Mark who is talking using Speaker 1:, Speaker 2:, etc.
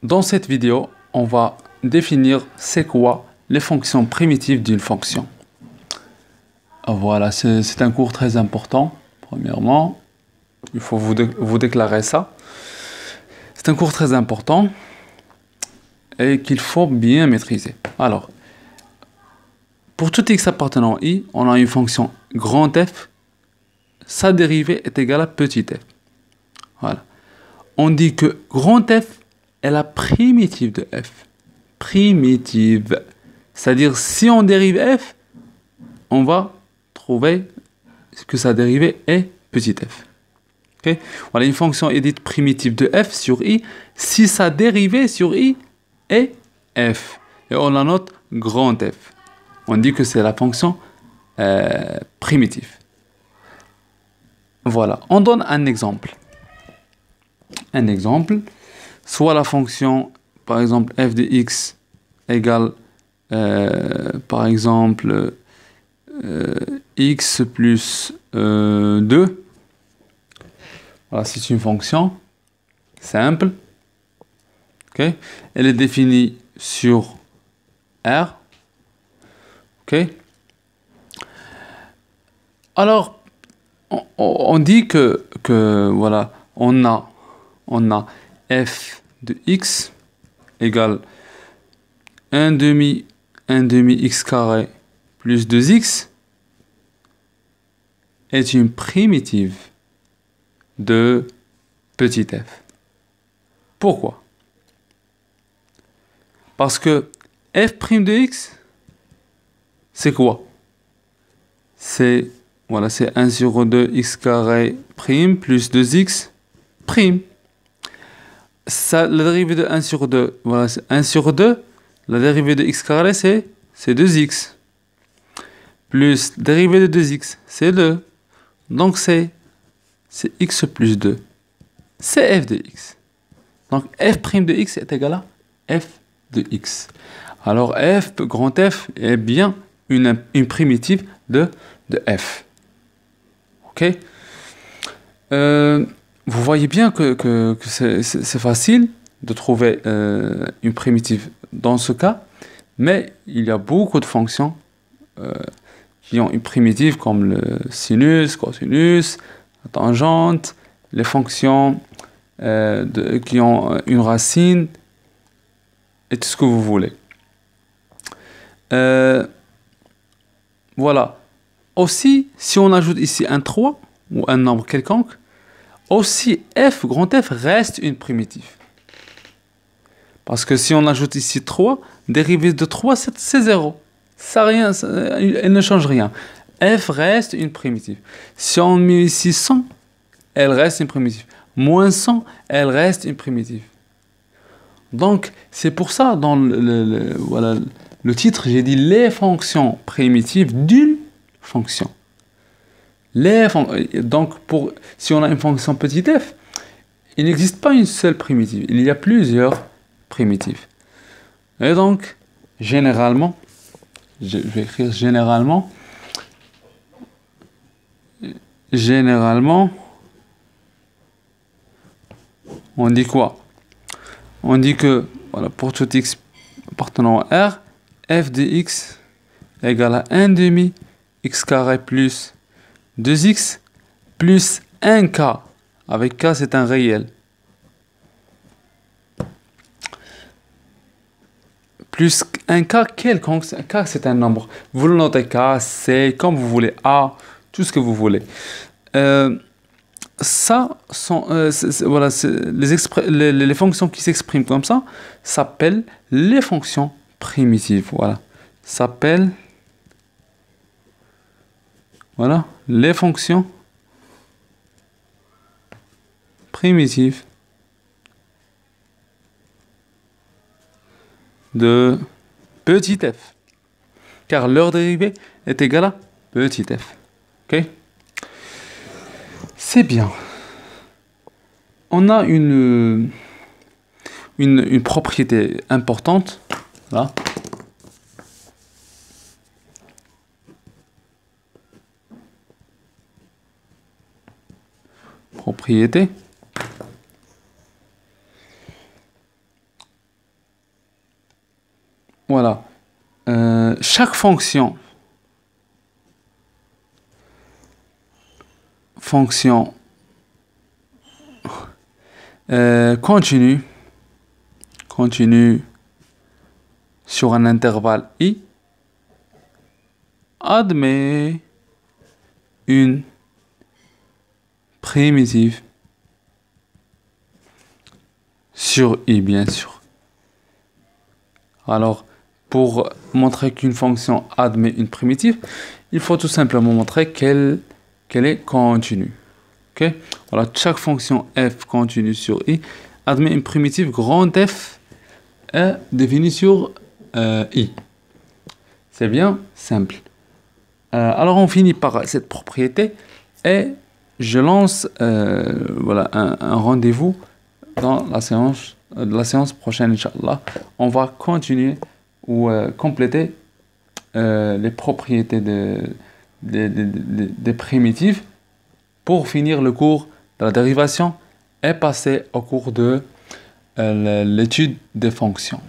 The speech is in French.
Speaker 1: Dans cette vidéo, on va définir c'est quoi les fonctions primitives d'une fonction. Voilà, c'est un cours très important. Premièrement, il faut vous déclarer ça. C'est un cours très important et qu'il faut bien maîtriser. Alors, pour tout x appartenant à i, on a une fonction grand F. Sa dérivée est égale à petit f. Voilà. On dit que grand F est la primitive de f. Primitive. C'est-à-dire, si on dérive f, on va trouver que sa dérivée est petit f. Okay? Voilà, une fonction est dite primitive de f sur i si sa dérivée sur i est f. Et on la note grand F. On dit que c'est la fonction primitive. Voilà, on donne un exemple. Un exemple, soit la fonction, par exemple, f de x égale, par exemple, x plus 2. Voilà, c'est une fonction simple. Okay. Elle est définie sur R. Okay. Alors, on dit que voilà, on a f de x égale 1 demi x carré plus 2x est une primitive de petit f. Pourquoi? Parce que f' de x, c'est quoi? C'est voilà, c'est 1 sur 2 x carré prime plus 2x prime. Ça, la dérivée de 1 sur 2, voilà, c'est 1 sur 2. La dérivée de x carré, c'est 2x. Plus dérivée de 2x, c'est 2. Donc c'est x plus 2. C'est f de x. Donc f' de x est égal à f de x. Alors f, grand F, est bien une primitive de f. Ok? Vous voyez bien que c'est facile de trouver une primitive dans ce cas, mais il y a beaucoup de fonctions qui ont une primitive comme le sinus, cosinus, la tangente, les fonctions qui ont une racine et tout ce que vous voulez. Voilà. Aussi, si on ajoute ici un 3 ou un nombre quelconque, aussi f, grand F, reste une primitive. Parce que si on ajoute ici 3, dérivée de 3, c'est 0. Elle ne change rien. F reste une primitive. Si on met ici 100, elle reste une primitive. Moins 100, elle reste une primitive. Donc, c'est pour ça, dans voilà, le titre, j'ai dit les fonctions primitives d'une fonction. Donc, si on a une fonction petit f, il n'existe pas une seule primitive. Il y a plusieurs primitives. Et donc, généralement, je vais écrire généralement, on dit quoi? On dit que, voilà, pour tout x appartenant à R, f de x égale à 1 demi x carré plus 2x plus 1k. Avec k, c'est un réel. Plus un k quelconque. K, c'est un nombre. Vous le notez k, c, comme vous voulez, a, tout ce que vous voulez. Ça sont voilà, les fonctions qui s'expriment comme ça s'appellent les fonctions primitives. Voilà, s'appellent voilà les fonctions primitives de petit f, car leur dérivée est égale à petit f. Ok? C'est bien. On a une propriété importante là. Propriété. Voilà. Chaque fonction continue sur un intervalle i admet une primitive sur i, bien sûr. Alors, pour montrer qu'une fonction admet une primitive, il faut tout simplement montrer qu'elle est continue. Ok? Voilà, chaque fonction f continue sur i admet une primitive grande F est définie sur i. C'est bien simple. Alors on finit par cette propriété et je lance voilà, un rendez-vous dans la séance prochaine, Inch'Allah. On va continuer ou compléter les propriétés des primitives pour finir le cours de la dérivation et passer au cours de l'étude des fonctions.